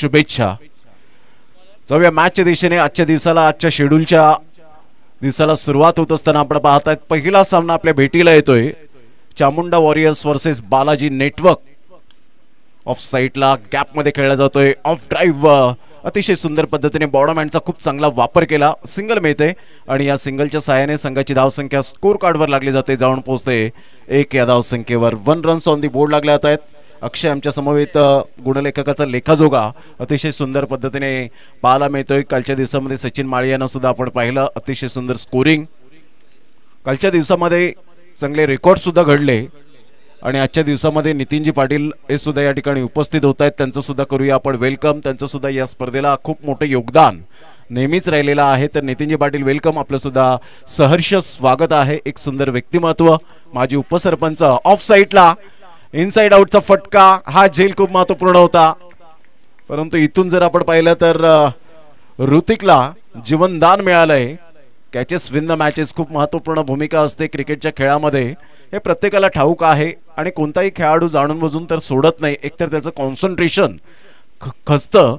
शुभेच्छा. जाऊया मॅचच्या दिशेने. आजच्या दिवसाला, आजच्या शेड्यूलच्या दिवसाला सुरुवात होत असताना आपण पाहतायत पहिला सामना आपल्या भेटीला येतोय. Chamunda warriors versus Balaji network. Of साईडला गॅप मध्ये खेळला जातोय. ऑफ ड्राईव्ह अतिशय सुंदर पद्धतीने बॉडमॅनचा खूप चांगला वापर केला. सिंगल मिळते आणि या सिंगलच्या सहाय्याने संघाची धावसंख्या स्कोर कार्डवर लागली जाते, जाऊन पोहोचते 1 या धावसंख्येवर. 1 रन्स ऑन दी बोर्ड लागले जात आहेत. अक्षय आमच्या समवेत गुणलेखकाचा लेखाजोगा अतिशय सुंदर पद्धतीने पाहायला मिळतोय. कालच्या दिवसामध्ये सचिन माळी यांना सुद्धा आपण पाहिलं, अतिशय सुंदर स्कोरिंग. कालच्या दिवसामध्ये चांगले रेकॉर्ड सुद्धा घडले आणि आजच्या दिवसामध्ये नितीनजी पाटील हे सुद्धा या ठिकाणी उपस्थित होत आहेत. त्यांचं सुद्धा करूया आपण वेलकम. त्यांचं सुद्धा या स्पर्धेला खूप मोठं योगदान नेहमीच राहिलेलं आहे. तर नितीनजी पाटील वेलकम. आपलं सुद्धा सहर्ष स्वागत आहे. एक सुंदर व्यक्तिमत्व, माजी उपसरपंच. ऑफ साईडला इनसाइड आउटचा फटका, हा झेल खूप महत्वपूर्ण होता. परंतु इथून जर आपण पाहिलं तर ऋतिकला जीवनदान मिळालंय. कॅचेस विन द मॅचेस खूप महत्वपूर्ण भूमिका असते क्रिकेटच्या खेळामध्ये, हे प्रत्येकाला ठाऊक आहे. आणि कोणताही खेळाडू जाणून बुजून तर सोडत नाही, एकतर त्याचं कॉन्सन्ट्रेशन खचतं,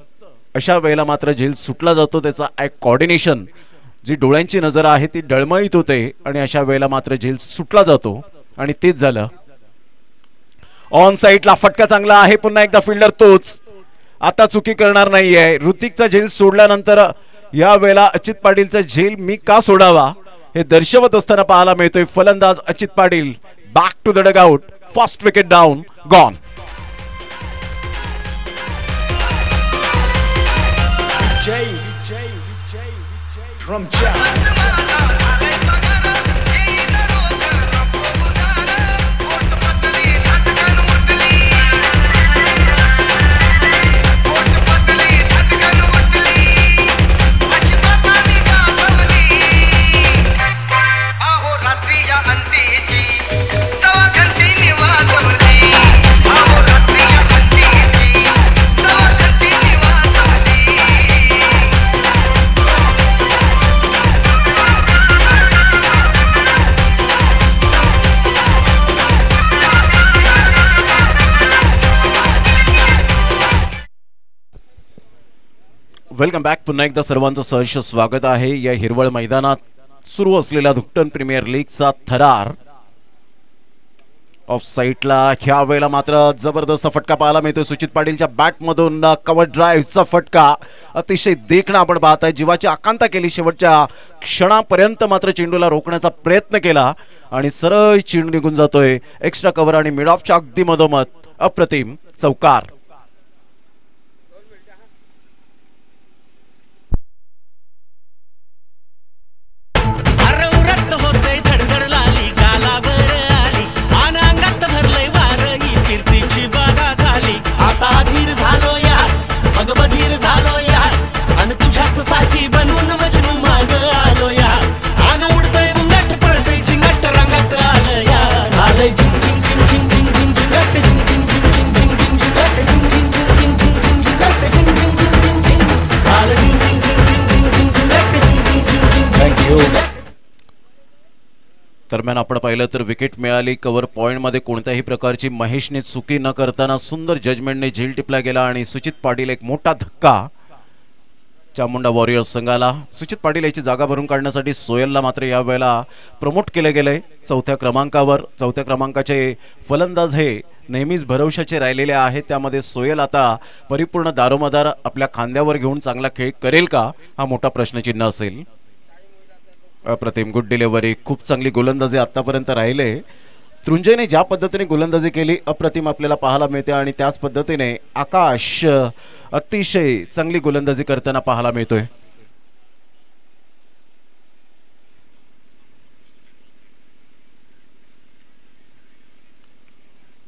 अशा वेळेला मात्र झेल सुटला जातो. त्याचा कॉर्डिनेशन, जी डोळ्यांची नजर आहे ती डळमळीत होते आणि अशा वेळेला मात्र झेल सुटला जातो आणि तेच झालं. ऑन साईडला फटका चांगला आहे. पुन्हा एकदा फिल्डर तोच, आता चुकी करणार नाहीये. ऋतिकचा झेल सोडल्यानंतर या वेळेला अचित पाटीलचा झेल मी का सोडावा हे दर्शवत असताना पाहायला मिळतोय. फलंदाज Achit Patil back to the dugout. First wicket down, gone. Welcome back. पुन्हा एकदा सर्वांचं सहर्ष स्वागत आहे. या हिरवळ मैदानात सुरू असलेल्या धुक्टन प्रीमियर लीगचा थरार. ऑफ साईडला ह्या वेळेला मात्र जबरदस्त फटका पाहायला मिळतोय. सुचित पाटीलच्या बॅटमधून कव्हर ड्राईव्हचा फटका अतिशय देखणा आपण पाहताय. जीवाची आकांक्षा केली, शेवटच्या क्षणापर्यंत मात्र चेंडूला रोखण्याचा प्रयत्न केला आणि सरळ चेंडू निघून जातोय एक्स्ट्रा कव्हर आणि मिड ऑफच्या अगदी मधोमध. अप्रतिम चौकार. दरम्यान आपण पाहिलं तर विकेट मिळाली. कव्हर पॉइंटमध्ये कोणत्याही प्रकारची महेशने चुकी न करताना सुंदर जजमेंटने झेल टिपला गेला आणि सुचित पाटील एक मोठा धक्का चामुंडा वॉरियर्स संघाला. सुचित पाटील याची जागा भरून काढण्यासाठी सोयलला मात्र या वेळेला प्रमोट केले गेले 4थ्या क्रमांकावर. 4थ्या क्रमांकाचे फलंदाज हे नेहमीच भरवशाचे राहिलेले आहेत. त्यामध्ये सोयल आता परिपूर्ण दारोमदार आपल्या खांद्यावर घेऊन चांगला खेळ करेल का, हा मोठा प्रश्नचिन्ह असेल. अप्रतिम गुड डिलिव्हरी, खूप चांगली गोलंदाजी आतापर्यंत राहिले. तृंजयने ज्या पद्धतीने गोलंदाजी केली अप्रतिम आपल्याला पाहायला मिळते आणि त्याच पद्धतीने आकाश अतिशय चांगली गोलंदाजी करताना पाहायला मिळतोय.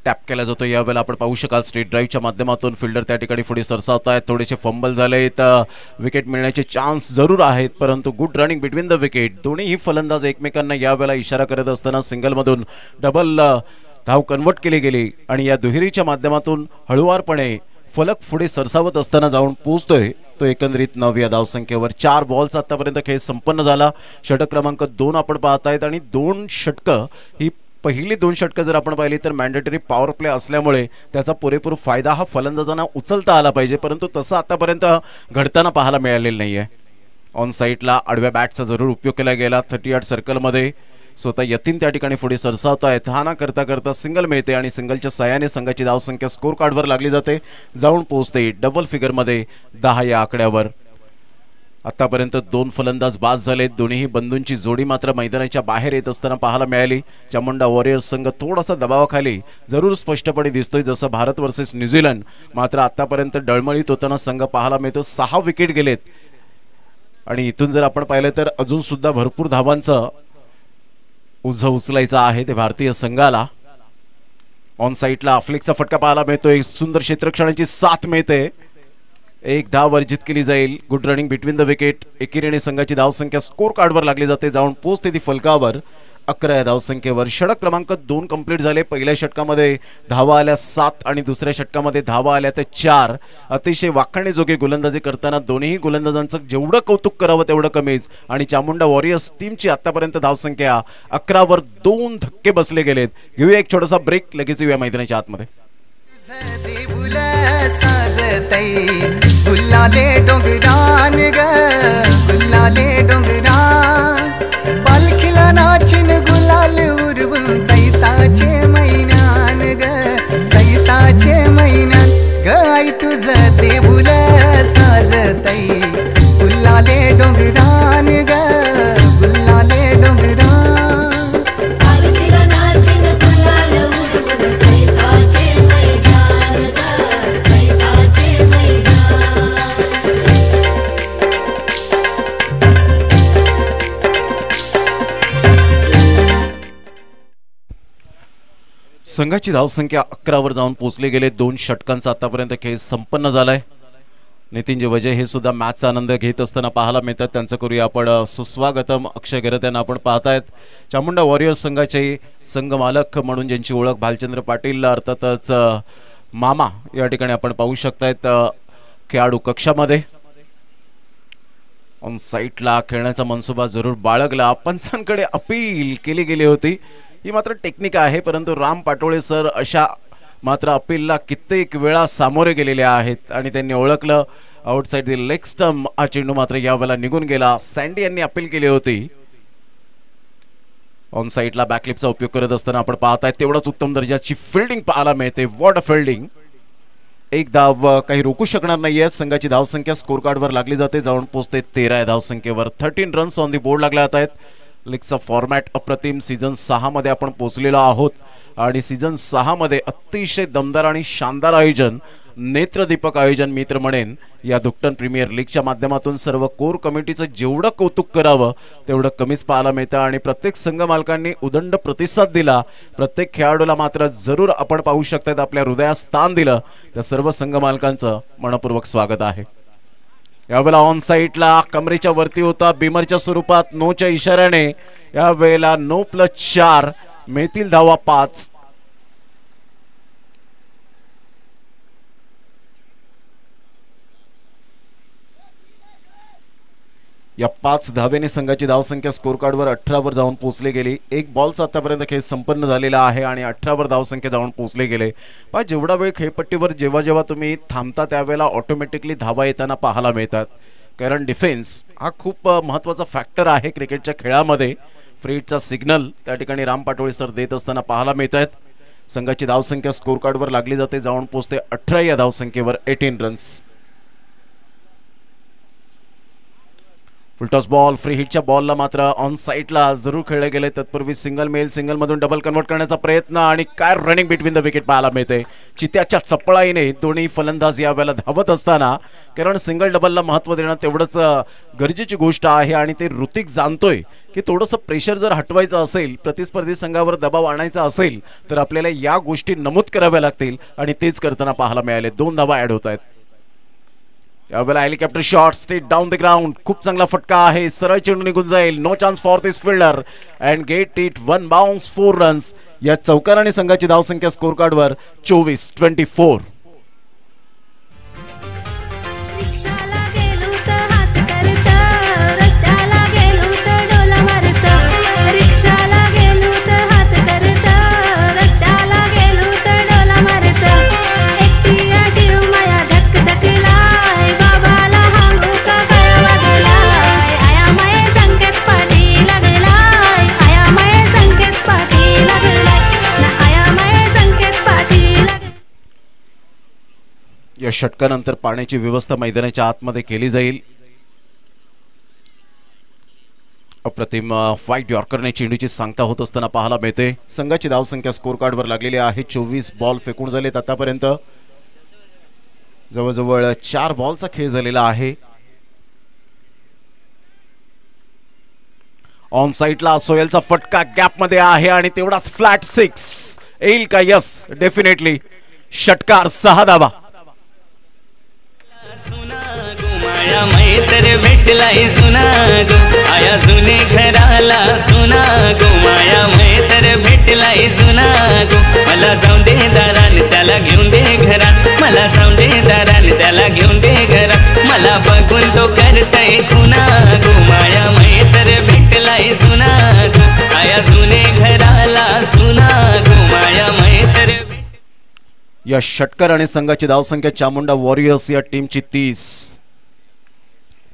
टॅप केला जातो. यावेळेला आपण पाहू शकाल स्ट्रेट ड्राईव्हच्या माध्यमातून फिल्डर त्या ठिकाणी पुढे सरसावत आहेत. थोडेसे फंबल झाले तर विकेट मिळण्याचे चान्स जरूर आहेत, परंतु good running between the wicket. दोन्ही फलंदाज एकमेकांना यावेळेला इशारा करत असताना सिंगलमधून डबल धाव कन्वर्ट केली गेली आणि या दुहेरीच्या माध्यमातून हळुवारपणे फलक पुढे सरसावत असताना जाऊन पोहोचतोय तो एकंदरीत 9 या धावसंख्येवर. 4 बॉल्स आतापर्यंत खेळ संपन्न झाला. षटक क्रमांक 2 आपण पाहतायत आणि 2 षटकं ही पहिली 2 षटकं जर आपण पाहिली तर मॅन्डेटरी पॉवर प्ले असल्यामुळे त्याचा पुरेपूर फायदा हा फलंदाजांना उचलता आला पाहिजे, परंतु तसं आतापर्यंत घडताना पाहायला मिळालेलं नाहीये. ऑन साईडला आडव्या बॅटचा जरूर उपयोग केला गेला. 38 सर्कलमध्ये स्वतः यतीन त्या ठिकाणी पुढे सरसावत आहेत. हा ना करता करता सिंगल मिळते आणि सिंगलच्या सहाय्याने संघाची धावसंख्या स्कोर कार्डवर लागली जाते, जाऊन पोहोचते डबल फिगरमध्ये 10 या आकड्यावर. आतापर्यंत 2 फलंदाज बाद झालेत. दोन्ही बंधूंची जोडी मात्र मैदानाच्या बाहेर येत असताना पाहायला मिळाली. चामुंडा वॉरियर्स संघ थोडासा दबावाखाली जरूर स्पष्टपणे दिसतोय, जसं भारत वर्सेस न्यूझीलंड. मात्र आतापर्यंत डळमळीत होताना संघ पाहायला मिळतो. 6 विकेट गेलेत आणि इथून जर आपण पाहिलं तर अजून सुद्धा भरपूर धावांचं उझ उचलायचं आहे ते भारतीय संघाला. ऑन साईडला आफ्लिकचा फटका पाहायला मिळतोय. सुंदर क्षेत्ररक्षणाची साथ मिळते. 1 धाव वर्जित केली जाईल. Good running between the wicket. एकेरीने संघाची धावसंख्या स्कोर कार्डवर लागली जाते, जाऊन पोहोचते ती फलकावर 11 या धावसंख्येवर. षटक क्रमांक 2 कंप्लीट झाले. पहिल्या षटकामध्ये धावा आल्या 7 आणि दुसऱ्या षटकामध्ये धावा आल्या त्या 4. अतिशय वाखाणीजोगी गोलंदाजी करताना दोन्ही गोलंदाजांचं जेवढं कौतुक करावं तेवढं कमीच. आणि चामुंडा वॉरियर्स टीमची आतापर्यंत धावसंख्या 11 वर 2 धक्के बसले गेलेत. घेऊया एक छोटासा ब्रेक, लगेच येऊया मैदानाच्या आतमध्ये. गुल्लाले डोंगरान ग गुल्लाले डोंगरान पालखीला नाचिन गुलाल उरवून चैताचे महिन्यान ग चैताचे महिन्यान ग आई तुझं देऊल साजतई गुल्लाले डोंगरान ग गुल्लाले डोंगरान पालखीला नाचिन गुलाल उरवून चैताचे महिन्यान ग चैताचे महिन्यान. संघाची धावसंख्या 11 वर जाऊन पोहोचले गेले. 2 षटकांचा आतापर्यंत खेळ संपन्न झालाय. नितीन वजय हे सुद्धा मॅचचा आनंद घेत असताना पाहायला मिळतात. त्यांचं करूया आपण सुस्वागतम. अक्षय गरत यांना आपण पाहतायत. चामुंडा वॉरियर्स संघाचे संघ मालक म्हणून ज्यांची ओळख भालचंद्र पाटील अर्थातच मामा या ठिकाणी आपण पाहू शकतायत खेळाडू कक्षामध्ये. ऑन साईडला खेळण्याचा मनसुबा जरूर बाळगला. पंचांकडे अपील केली गेली होती. ही मात्र टेक्निक आहे, परंतु राम पाटोळे सर अशा मात्र अपीलला कित्येक वेळा सामोरे गेलेले आहेत आणि त्यांनी ओळखलं आउटसाइड द लेग स्टंप. हा चेंडू मात्र यावेळेला निघून गेला. सँडी यांनी अपील केली होती. ऑन साईडला बॅकलिपचा उपयोग करत असताना आपण पाहताय तेवढाच उत्तम दर्जाची फिल्डिंग पाहायला मिळते. What a fielding. 1 धाव काही रोखू शकणार नाहीये. संघाची धावसंख्या स्कोर कार्डवर लागली जाते, जाऊन पोहोचते 13 या धावसंख्येवर. 13 रन्स ऑन दी बोर्ड लागले जात आहेत. लीगचा फॉर्मॅट अप्रतिम. सीझन 6 मध्ये आपण पोहोचलेलो आहोत आणि सीझन 6 मध्ये अतिशय दमदार आणि शानदार आयोजन, नेत्रदीपक आयोजन मी तर म्हणेन. या दुकटन प्रीमियर लीगच्या माध्यमातून सर्व कोर कमिटीचं जेवढं कौतुक करावं तेवढं कमीच पाहायला मिळतं आणि प्रत्येक संघ मालकांनी उदंड प्रतिसाद दिला. प्रत्येक खेळाडूला मात्र जरूर आपण पाहू शकतात आपल्या हृदयात स्थान दिलं. त्या सर्व संघ मालकांचं मनपूर्वक स्वागत आहे. यावेळेला ऑन साईडला कमरेच्या वरती होता बिमरच्या स्वरूपात नोच्या इशाऱ्याने. यावेळेला 9+4 मिळतील धावा 5. या 5 धावेने संघाची धावसंख्या स्कोर कार्डवर 18 वर जाऊन पोहोचली गेली. 1 बॉलचा आतापर्यंत खेळ संपन्न झालेला आहे आणि 18 वर धावसंख्या जाऊन पोहोचले गेले. पण जेवढा वेळ खेळपट्टीवर जेव्हा जेव्हा तुम्ही थांबता त्यावेळेला ऑटोमॅटिकली धावा येताना पाहायला मिळतात, कारण डिफेन्स हा खूप महत्त्वाचा फॅक्टर आहे क्रिकेटच्या खेळामध्ये. फ्रीडचा सिग्नल त्या ठिकाणी राम पाटोळे सर देत असताना पाहायला मिळत आहेत. संघाची धावसंख्या स्कोर कार्डवर लागली जाते, जाऊन पोहोचते 18 या धावसंख्येवर. 18 रन्स. Full toss ball. फ्री हिटच्या बॉलला मात्र ऑन साईडला जरूर खेळले गेले. तत्पूर्वी सिंगल मेल, सिंगल मधून डबल कन्वर्ट करण्याचा प्रयत्न आणि काय रनिंग बिटवीन द विकेट पाहायला मिळते. चित्याच्या चपळाईने दोन्ही फलंदाज यावेळेला धावत असताना, कारण सिंगल डबलला महत्त्व देणं तेवढंच गरजेची गोष्ट आहे आणि ते ऋतिक जाणतोय की थोडंसं प्रेशर जर हटवायचं असेल, प्रतिस्पर्धी संघावर दबाव आणायचा असेल तर आपल्याला या गोष्टी नमूद कराव्या लागतील आणि तेच करताना पाहायला मिळाले. 2 धावा ऍड होत आहेत. यावेळेला helicopter shot straight down the ground. खूप चांगला फटका आहे. सरळ चेंडू निघून जाईल. No chance for this fielder and get it 1 bounce 4 runs. या चौकाराने संघाची धावसंख्या स्कोर कार्डवर 24-24. रस्त्याला गेलो तर डोला मारत, रिक्षाला गेलो तर हात करत. षटकानंतर पाण्याची व्यवस्था मैदानाच्या आतमध्ये केली जाईल. अप्रतिम व्हाईट यॉर्करने चेंडूची सांगता होत असताना पाहायला मिळते. संघाची धावसंख्या स्कोर कार्डवर लागलेली आहे. 24 बॉल फेकून झालेत आतापर्यंत. जवळजवळ 4 बॉलचा खेळ झालेला आहे. ऑन साइडला सोयलचा फटका गॅप मध्ये आहे आणि तेवढाच फ्लॅट 6 येईल का? Yes, definitely. षटकार 6 धावा. आया मैत्र भेटलाय सुना गो, आया जुने घराला सुना गो. माया मैत्र भेटलाय सुना गो, मला जाऊन दे दारान त्याला घेऊन दे घरात. मला जाऊन दे दारान त्याला घेऊन दे घरात. मला बघून तो करतय खुना गो. माया मैत्र भेटलाय सुना गो, आया जुने घराला सुना गो. माया मैत्र. या षटकार आणि संघाची धावसंख्या चामुंडा वॉरियर्स या टीमची 30.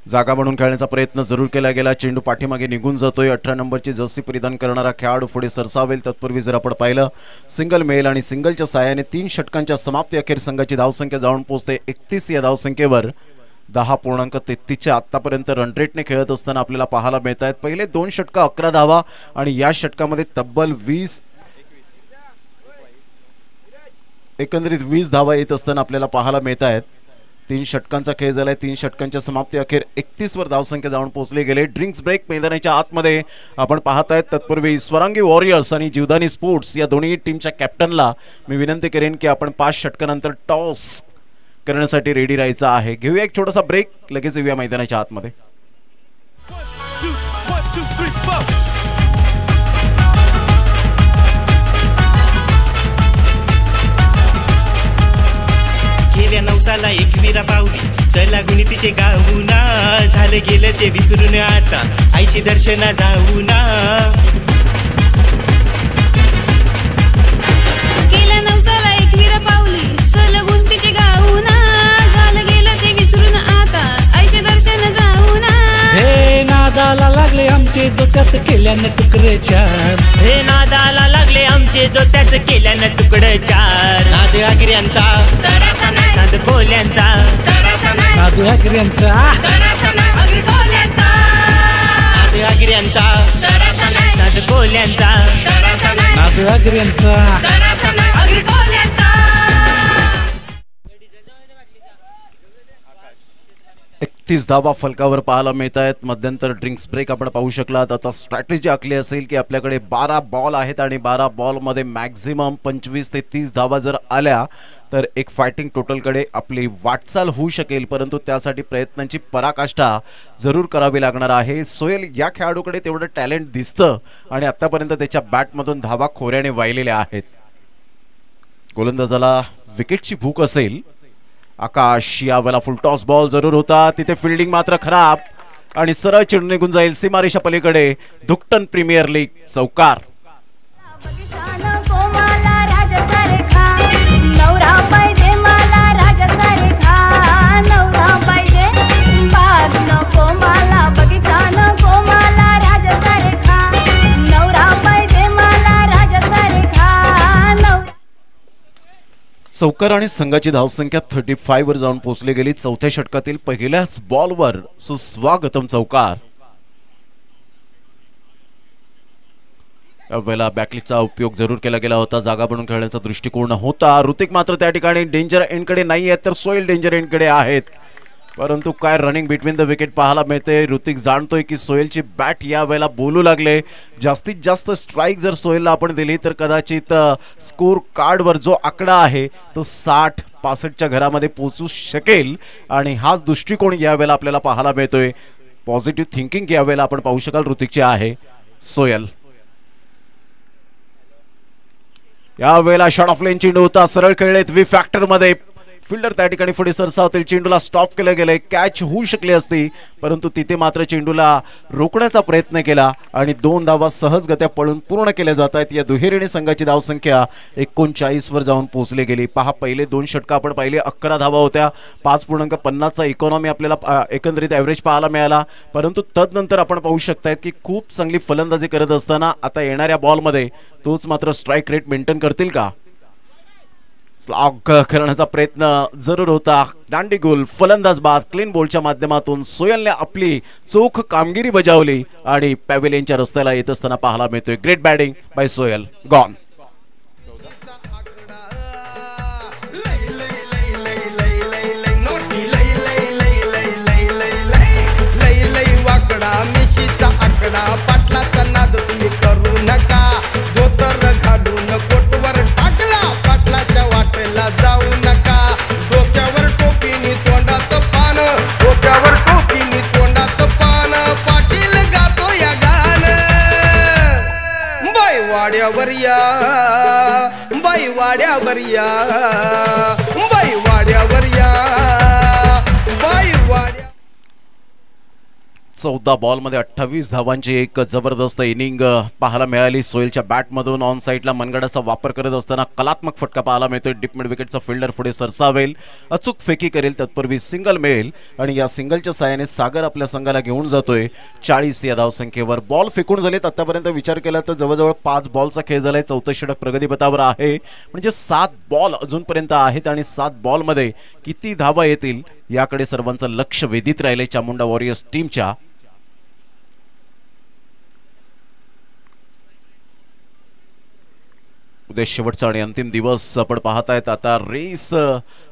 जागा बनवून खेळण्याचा प्रयत्न जरूर केला गेला. चेंडू पाठीमागे निघून जातोय. 18 नंबरची जर्सी परिधान करणारा खेळाडू पुढे सरसावेल. तत्पूर्वी जर आपण पाहिलं, सिंगल मेल आणि सिंगलच्या साहाय्याने 3 षटकांच्या समाप्ती अखेर संघाची धावसंख्या जाऊन पोहोचते 31. या धावसंख्येवर 10.33च्या आतापर्यंत रन रेटने खेळत असताना आपल्याला पाहायला मिळत आहेत. पहिले 2 षटक 11 धावा आणि या षटकामध्ये तब्बल 20 एकंदरीत 20 धावा येत असताना आपल्याला पाहायला मिळत आहेत. 3 षटकांचा खेळ झालाय. 3 षटकांच्या समाप्ती अखेर 31 वर धावसंख्या जाऊन पोहोचले गेले. ड्रिंक्स ब्रेक मैदानाच्या आतमध्ये आपण पाहत आहेत. तत्पूर्वी स्वरांगी वॉरियर्स आणि जीवदानी स्पोर्ट्स या दोन्ही टीमच्या कॅप्टनला मी विनंती करेन की आपण 5 षटकानंतर टॉस करण्यासाठी रेडी राहायचं आहे. घेऊया एक छोटासा ब्रेक, लगेच येऊया मैदानाच्या आतमध्ये. गेल्या नवसाला एकविरा पावली, चला गुणी तिचे गाऊना. झालं गेलं ते विसरून आता आईची दर्शना जाऊना. गेल्या नवसाला एकविरा पावली, चला गुणी तिचे गाऊना. झालं गेलं ते विसरून आता आईचे दर्शन जाऊना. हे नादाला लागले आमचे जोत्यात केल्यानं तुकडे 4. हे नादाला लागले आमचे जोत्यात केल्यानं तुकडं 4. नाद आगिऱ्यांचा, नाद कोल्यांचा, नादू आगऱ्यांचा, नाद आगिऱ्यांचा, नाद कोल्यांचा, नादू आगऱ्यांचा. 31 धावा फलकावर पाहायला मिळत आहेत. मध्यंतर ड्रिंक्स ब्रेक आपण पाहू शकलात. आता स्ट्रॅटेजी आखली असेल की आपल्याकडे 12 बॉल आहेत आणि 12 बॉलमध्ये मॅक्झिमम 25 ते 30 धावा जर आल्या तर एक फायटिंग टोटलकडे आपली वाटचाल होऊ शकेल. परंतु त्यासाठी प्रयत्नांची पराकाष्ठा जरूर करावी लागणार आहे. सोहेल या खेळाडूकडे तेवढं टॅलेंट दिसतं आणि आतापर्यंत त्याच्या बॅटमधून धावा खोऱ्याने वाहिलेल्या आहेत. गोलंदाजाला विकेटची भूक असेल. आकाश यावेळेला फुल टॉस बॉल जरूर होता. तिथे फिल्डिंग मात्र खराब आणि सरळ चेंडू निघून जाईल सीमारेषा पलीकडे. धुकटन प्रीमियर लीग चौकार. चौकार आणि संघाची धावसंख्या 35 वर जाऊन पोहोचली गेली. चौथ्या षटकातील पहिल्याच बॉलवर सुस्वागतम चौकार. यावेळेला बॅकलिकचा उपयोग जरूर केला गेला होता. जागा बनवून खेळण्याचा दृष्टिकोन होता. ऋतिक मात्र त्या ठिकाणी डेंजर एंडकडे नाही आहेत तर सोहेल डेंजर एंडकडे आहेत. परंतु काय रनिंग बिटवीन द विकेट पाहायला मिळते. ऋतिक जाणतोय की सोहेलची बॅट या वेळेला बोलू लागले. जास्तीत जास्त स्ट्राईक जर सोहेलला आपण दिली तर कदाचित स्कोर कार्डवर जो आकडा आहे तो 60-65च्या घरामध्ये पोहोचू शकेल आणि हाच दृष्टिकोन यावेळेला आपल्याला पाहायला मिळतोय. पॉझिटिव्ह थिंकिंग यावेळेला आपण पाहू शकाल ऋतिकचे आहे. सोहेल यावेळेला शॉट ऑफ लेन चेंडू होता. सरळ खेळलेत वी फॅक्टर मध्ये. फिल्डर त्या ठिकाणी पुढे सरसावतील. चेंडूला स्टॉप केलं गेलंय. कॅच होऊ शकली असती परंतु तिथे मात्र चेंडूला रोखण्याचा प्रयत्न केला आणि 2 धावा सहजगत्या पळून पूर्ण केल्या जात आहेत. या दुहेरीने संघाची धावसंख्या 39 वर जाऊन पोहोचली गेली. पहा, पहिले 2 षटकं आपण पाहिले 11 धावा होत्या. 5.50चा इकॉनॉमी आपल्याला एकंदरीत ॲव्हरेज पाहायला मिळाला. परंतु तदनंतर आपण पाहू शकतायत की खूप चांगली फलंदाजी करत असताना आता येणाऱ्या बॉलमध्ये तोच मात्र स्ट्राईक रेट मेंटेन करतील का. स्लॉग करण्याचा प्रयत्न जरूर होता. दांडी गोल फलंदाज बाद क्लीन बॉलच्या माध्यमातून सोयलने आपली चोख कामगिरी बजावली आणि पॅव्हिलियनच्या रस्त्याला येत असताना पाहायला मिळतोय. ग्रेट बॅटिंग बाय सोयल. गॉन. आकडा पाटलाचा नाद तुम्ही करू नका. धोतर घालून कोटवर टाकला पाटलाच्या वाटेला जाऊ नका. डोक्यावर टोपीनी तोंडात पान, डोक्यावर टोपीनी तोंडात पान. पाटील गातो या गान. बाई वाड्यावर या, बाई वाड्यावर या, बाई वाड्यावर या, बाई वाड्या. 14 बॉलमध्ये 28 धावांची एक जबरदस्त इनिंग पाहायला मिळाली. सोयलच्या बॅटमधून ऑन साईडला मनगडाचा वापर करत असताना कलात्मक फटका पाहायला मिळतोय. डीप मिड विकेटचा फिल्डर पुढे सरसावेल, अचूक फेकी करेल, तत्पूर्वी सिंगल मिळेल आणि या सिंगलच्या साहाय्याने सागर आपल्या संघाला घेऊन जातोय 40 या धावसंख्येवर. बॉल फेकून झालेत आतापर्यंत विचार केला तर जवळजवळ 5 बॉलचा खेळ झालाय. 14 षटक प्रगतीपथावर आहे, म्हणजे 7 बॉल अजूनपर्यंत आहेत आणि 7 बॉलमध्ये किती धावा येतील याकडे सर्वांचं लक्ष वेधित राहिलंय चामुंडा वॉरियर्स टीमच्या. उद्या शेवटचा आणि अंतिम दिवस आपण पाहतायत. आता रेस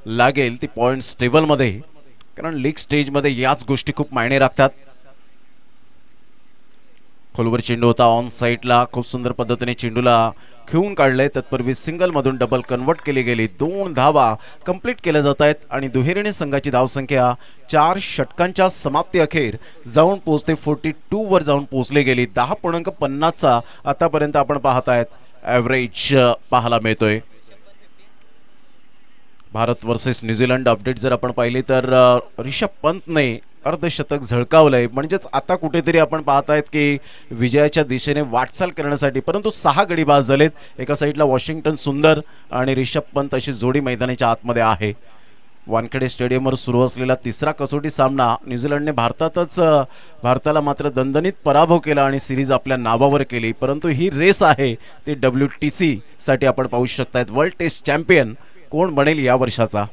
लागेल ती पॉइंट्स टेबलमध्ये, कारण लीग स्टेजमध्ये याच गोष्टी खूप मायने राखतात. खोलवर चेंडू होता ऑन साईडला, खूप सुंदर पद्धतीने चेंडूला खेळून काढले. तत्पूर्वी सिंगल मधून डबल कन्वर्ट केली गेली. 2 धावा कंप्लीट केल्या जात आहेत आणि दुहेरीने संघाची धावसंख्या 4 षटकांच्या समाप्ती अखेर जाऊन पोहोचते 42 वर जाऊन पोहोचली गेली. 10.50चा आतापर्यंत आपण पाहतायत ॲव्हरेज पाहायला मिळतोय. भारत वर्सेस न्यूझीलंड अपडेट जर आपण पाहिली तर ऋषभ पंतने अर्धशतक झळकावलंय, म्हणजेच आता कुठेतरी आपण पाहतायत की विजयाच्या दिशेने वाटचाल करण्यासाठी. परंतु 6 गडी बाद झालेत. एका साईडला वॉशिंग्टन सुंदर आणि ऋषभ पंत अशी जोडी मैदानाच्या आतमध्ये आहे. वानखेडे स्टेडियमवर सुरू असलेला 3रा कसोटी सामना न्यूझीलंडने भारताला मात्र दणदणीत पराभव केला आणि सिरीज आपल्या नावावर केली. परंतु ही रेस आहे ती WTC साठी आपण पाहू शकतायत. वर्ल्ड टेस्ट चॅम्पियन कोण बनेल या वर्षाचा.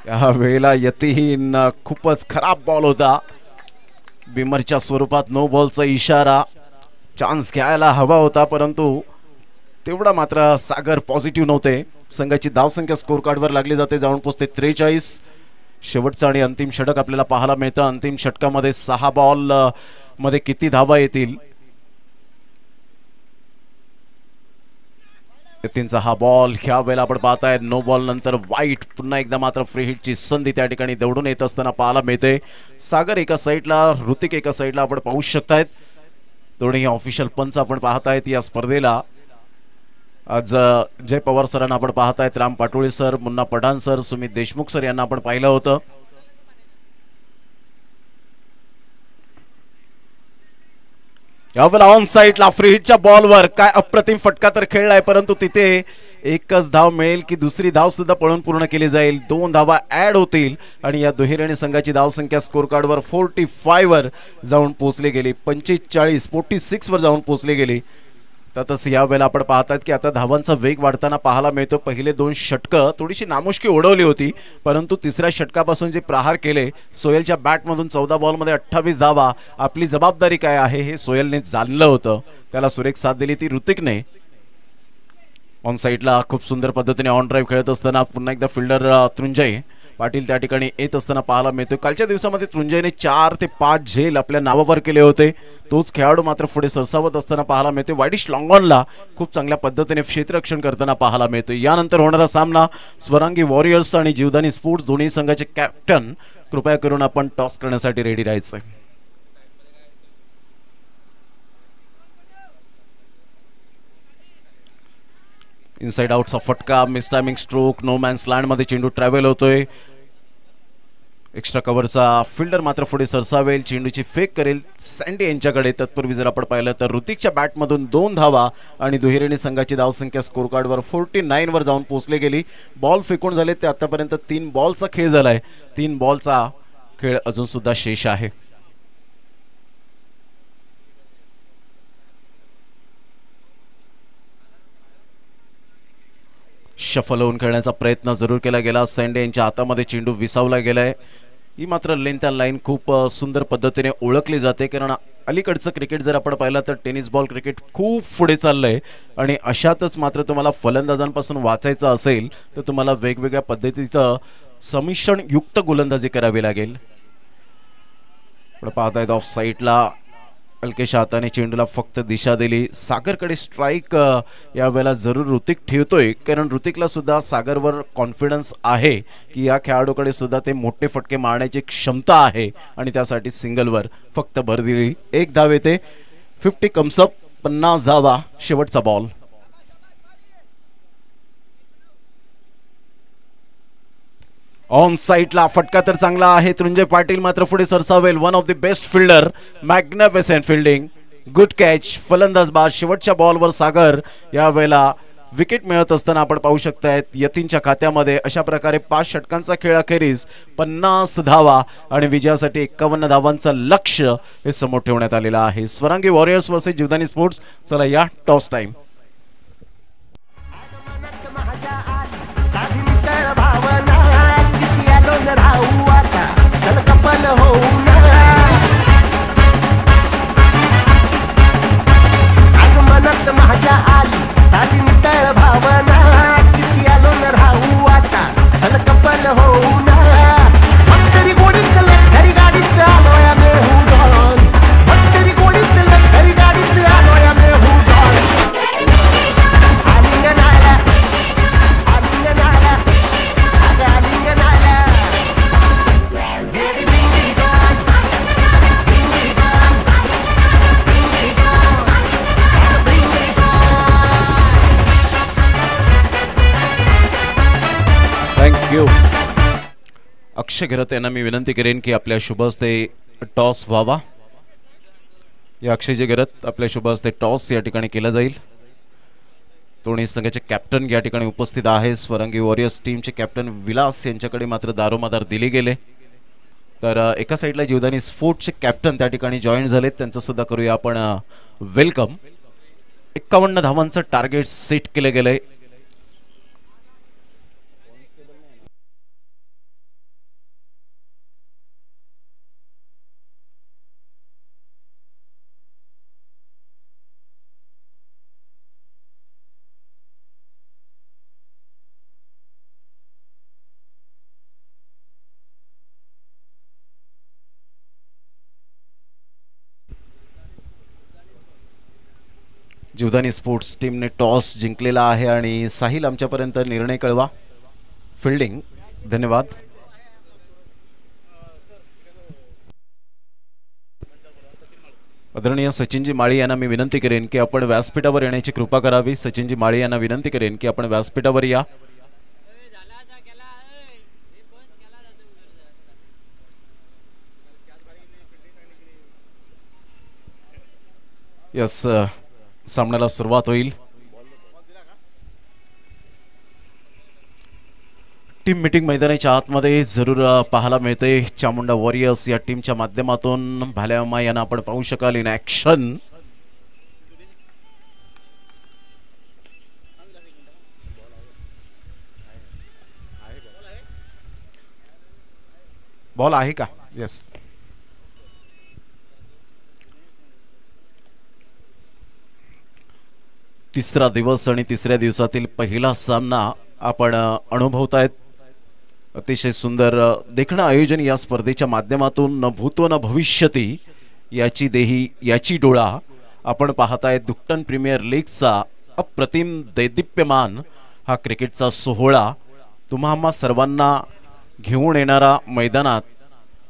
या वेळेला यतीहीन खूपच खराब बॉल होता. बिमरच्या स्वरूपात नो बॉलचा इशारा. चान्स घ्यायला हवा होता, परंतु तेवढा मात्र सागर पॉझिटिव्ह नव्हते. संघाची धावसंख्या स्कोर कार्डवर लागली जाते, जाऊन पोचते 43. शेवटचा आणि अंतिम षटक आपल्याला पाहायला मिळतं. अंतिम षटकामध्ये 6 बॉल मध्ये किती धावा येतील. यतीनचा हा बॉल ह्या वेळेला आपण पाहताय नो बॉल नंतर वाईट. पुन्हा एकदा मात्र फ्री हिटची संधी त्या ठिकाणी दौडून येत असताना पाहायला मिळते. सागर एका साईडला, ऋतिक एका साईडला आपण पाहू शकतायत. दोन्ही ऑफिशियल पंच आपण पाहतायत या स्पर्धेला. आज जय पवार सरांना आपण पाहतायत, Ram Patole sir, Munna Pathan sir, Sumit Deshmukh sir यांना आपण पाहिलं होतं. यावेळेला ऑन साईडला फ्री हिटच्या बॉलवर काय अप्रतिम फटका तर खेळलाय, परंतु तिथे एकच धाव मिळेल की दुसरी धाव सुद्धा पळून पूर्ण केली जाईल. 2 धावा ऍड होतील आणि या दुहेरी संघाची धावसंख्या स्कोर कार्डवर 45 वर जाऊन पोहोचली गेली. 46 वर जाऊन पोहोचली गेली. तसं या वेळेला आपण पाहतात की आता धावांचा वेग वाढताना पाहायला मिळतो. पहिले 2 षटकं थोडीशी नामुष्की ओढवली होती, परंतु 3ऱ्या षटकापासून जे प्रहार केले सोयलच्या बॅटमधून 14 बॉलमध्ये 28 धावा. आपली जबाबदारी काय आहे हे सोयलने जाणलं होतं, त्याला सुरेख साथ दिली ती ऋतिकने. ऑन साईडला खूप सुंदर पद्धतीने ऑन ड्राईव्ह खेळत असताना पुन्हा एकदा फिल्डर तृंजय पाटील त्या ठिकाणी येत असताना पाहायला मिळतो. कालच्या दिवसामध्ये तृंजयने 4 ते 5 झेल आपल्या नावावर केले होते. तोच खेळाडू मात्र पुढे सरसावत असताना पाहायला मिळते. वाईडिश लॉंगॉनला खूप चांगल्या पद्धतीने क्षेत्ररक्षण करताना पाहायला मिळतो. यानंतर होणारा सामना स्वरांगी वॉरियर्स आणि जीवदानी स्पोर्ट्स दोन्ही संघाचे कॅप्टन कृपया करून आपण टॉस करण्यासाठी रेडी राहायचं. इनसाइड आउटचा फटका, miss timing stroke, no man's land मध्ये चेंडू ट्रॅव्हल होतोय. एक्स्ट्रा कव्हरचा फिल्डर मात्र पुढे सरसावेल, चेंडूची फेक करेल सँडी यांच्याकडे. तत्पूर्वी जर आपण पाहिलं तर ऋतिकच्या बॅटमधून 2 धावा आणि दुहेरीने संघाची धावसंख्या स्कोर कार्डवर 49 वर जाऊन पोहोचली गेली. बॉल फेकून झाले ते आतापर्यंत 3 बॉलचा खेळ झालाय. 3 बॉलचा खेळ अजून सुद्धा शेष आहे. शफल होऊन खेळण्याचा प्रयत्न जरूर केला गेला. सेंडे यांच्या हातामध्ये चेंडू विसावला गेलाय. ही मात्र लेंथ अँड लाईन खूप सुंदर पद्धतीने ओळखली जाते, कारण अलीकडचं क्रिकेट जर आपण पाहिलं तर टेनिस बॉल क्रिकेट खूप पुढे चाललंय आणि अशातच मात्र तुम्हाला फलंदाजांपासून वाचायचं असेल तर तुम्हाला वेगवेगळ्या पद्धतीचं संमिश्रण युक्त गोलंदाजी करावी लागेल. पाहतायत ऑफ साईडला हलकेशा हाताने चेंडूला फक्त दिशा दिली. सागरकडे स्ट्राईक यावेळेला जरूर ऋतिक ठेवतोय, कारण ऋतिकला सुद्धा सागरवर कॉन्फिडन्स आहे की या खेळाडूकडे सुद्धा ते मोठे फटके मारण्याची क्षमता आहे आणि त्यासाठी सिंगलवर फक्त भर दिली. 1 धाव येते. 50 कम्सअप, 50 धावा. शेवटचा बॉल. ऑन साईडला फटका तर चांगला आहे. तृंजय पाटील मात्र पुढे सरसावेल. One of the best fielder. Magnificent fielding, good catch. फलंदाज बाद. शेवटच्या बॉलवर सागर यावेळेला विकेट मिळत असताना आपण पाहू शकताय यतीनच्या खात्यामध्ये. अशा प्रकारे 5 षटकांचा खेळ अखेरीस 50 धावा आणि विजयासाठी 51 धावांचं लक्ष्य हे समोर ठेवण्यात आलेलं आहे. Swarangi warriors versus Jivdani sports. चला या टॉस टाइम. आगमनात माझ्या आली साधी नितळ भावना, किती आलो न राहू आता चल कपल होऊ ना. भक्तरी गोडीत लक्झरी गाडीत आलोय आम्ही हुडॉन, भक्तरी गोडीत लक्झरी गाडीत आलोय आम्ही हुडॉन. आलिंगनाला आलिंगनाला अगं आलिंगनाला baby Bingi don Bingi don Bingi don Bingi don. Thank you. अक्षय घरत यांना मी विनंती करेन की आपल्या शुभ हस्ते टॉस व्हावा. या अक्षयजी घरत आपल्या शुभ हस्ते टॉस या ठिकाणी केला जाईल. दोन्ही संघाचे कॅप्टन या ठिकाणी उपस्थित आहे. स्वरंगी वॉरियर्स टीमचे कॅप्टन विलास यांच्याकडे मात्र दारोमदार दिले गेले. तर एका साईडला जीवदानी स्पोर्ट्सचे कॅप्टन त्या ठिकाणी जॉईन झालेत. त्यांचं सुद्धा करूया आपण वेलकम. 51 धावांचं टार्गेट सेट केलं गेलंय. जीवदानी स्पोर्ट्स टीमने टॉस जिंकलेला आहे आणि साहिल आमच्यापर्यंत निर्णय कळवा. फिल्डिंग. धन्यवाद. आदरणीय सचिनजी माळी यांना मी विनंती करेन की आपण व्यासपीठावर येण्याची कृपा करावी. सचिनजी माळी यांना विनंती करेन की आपण व्यासपीठावर या. यस, सामन्याला सुरुवात होईल. टीम मीटिंग मैदानाच्या आतमध्ये जरूर पाहायला मिळते. चामुंडा वॉरियर्स या टीमच्या माध्यमातून भाल्यामा यांना आपण पाहू शकाल इन ॲक्शन. बॉल आहे का? येस. तिसरा दिवस आणि तिसऱ्या दिवसातील पहिला सामना आपण अनुभवतायत. अतिशय सुंदर देखणं आयोजन या स्पर्धेच्या माध्यमातून न भूतो न भविष्यती याची देही याची डोळा आपण पाहताय. दुकटन प्रीमियर लीगचा अप्रतिम दैदिप्यमान हा क्रिकेटचा सोहळा तुम्हा सर्वांना घेऊन येणारा मैदानात.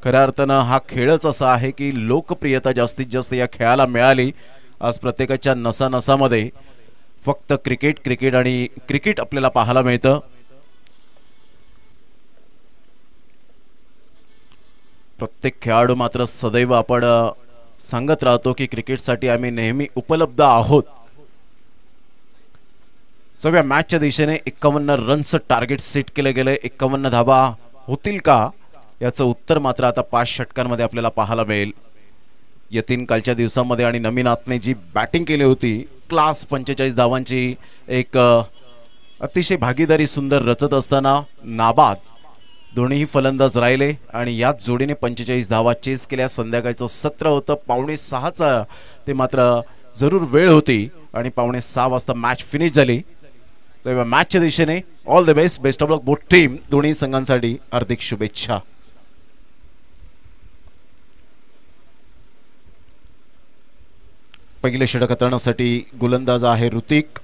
खऱ्या अर्थानं हा खेळच असा आहे की लोकप्रियता जास्तीत जास्त या खेळाला मिळाली. आज प्रत्येकाच्या नसानसामध्ये फक्त क्रिकेट क्रिकेट आणि क्रिकेट आपल्याला पाहायला मिळतं. प्रत्येक खेळाडू मात्र सदैव आपण सांगत राहतो की क्रिकेटसाठी आम्ही नेहमी उपलब्ध आहोत. सगळ्या मॅचच्या दिशेने 51 रनचं टार्गेट सेट केलं गेलंय. 51 धावा होतील का याचं उत्तर मात्र आता 5 षटकांमध्ये आपल्याला पाहायला मिळेल. यतीन कालच्या दिवसामध्ये आणि नमीनाथने जी बॅटिंग केली होती, क्लास 45 धावांची एक अतिशय भागीदारी सुंदर रचत असताना नाबाद दोन्ही फलंदाज राहिले आणि याच जोडीने 45 धावा चेस केल्या. संध्याकाळचं सत्र होतं 5:45चा, ते मात्र जरूर वेळ होती आणि 5:45 वाजता मॅच फिनिश झाली. तर मॅचच्या दिशेने all the best, best of luck both team. दोन्ही संघांसाठी हार्दिक शुभेच्छा. पहिले षटक हाताळण्यासाठी गोलंदाज आहे ऋतिक.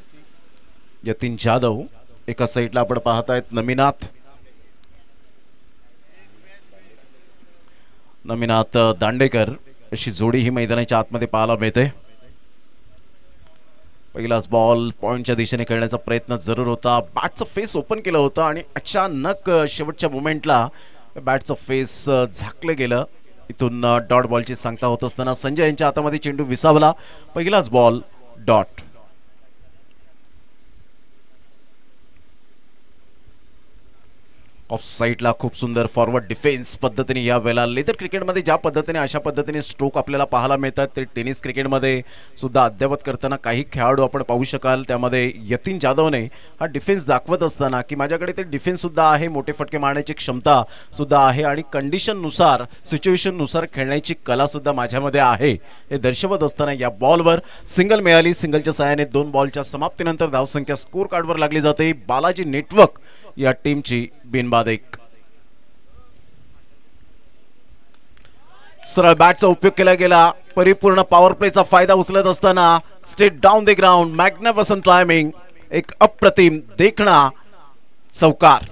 यतीन जाधव एका साईडला आपण पाहतायत नमिनाथ दांडेकर अशी जोडी ही मैदानाच्या आतमध्ये पाहायला मिळते. पहिलाच बॉल पॉइंटच्या दिशेने खेळण्याचा प्रयत्न जरूर होता. बॅटचं फेस ओपन केलं होतं आणि अचानक शेवटच्या मोमेंटला बॅटचं फेस झाकलं गेलं. इथून डॉट बॉलची सांगता होत असताना संजय यांच्या हातामध्ये चेंडू विसावला. पहिलाच बॉल डॉट. ऑफ साईडला खूप सुंदर फॉरवर्ड डिफेन्स पद्धतीने या वेळेला लेदर क्रिकेटमध्ये ज्या पद्धतीने अशा पद्धतीने स्ट्रोक आपल्याला पाहायला मिळतात ते टेनिस क्रिकेटमध्ये सुद्धा अद्यावत करताना काही खेळाडू आपण पाहू शकाल. त्यामध्ये यतीन जाधवने हा डिफेन्स दाखवत असताना की माझ्याकडे ते डिफेन्स सुद्धा आहे, मोठे फटके मारण्याची क्षमता सुद्धा आहे आणि कंडिशननुसार सिच्युएशननुसार खेळण्याची कला सुद्धा माझ्यामध्ये आहे हे दर्शवत असताना या बॉलवर सिंगल मिळाली. सिंगलच्या सहाय्याने 2 बॉलच्या समाप्तीनंतर धावसंख्या स्कोर कार्डवर लागली जाते. बालाजी नेटवर्क या टीमची बिनबाद 1. सरळ बॅटचा उपयोग केला गेला. परिपूर्ण पॉवर प्लेचा फायदा उचलत असताना straight down the ground magnificent timing. एक अप्रतिम देखणा चौकार.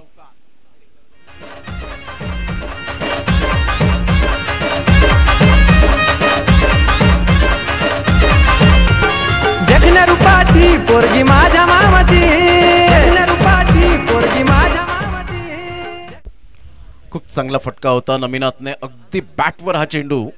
देखण्या रूपाची पोरगी माझ्या मामाची, देखण्या रूपाची पोरगी माझ्या मामाची. खूप चांगला फटका होता. नमिनाथने अगदी बॅटवर हा चेंडू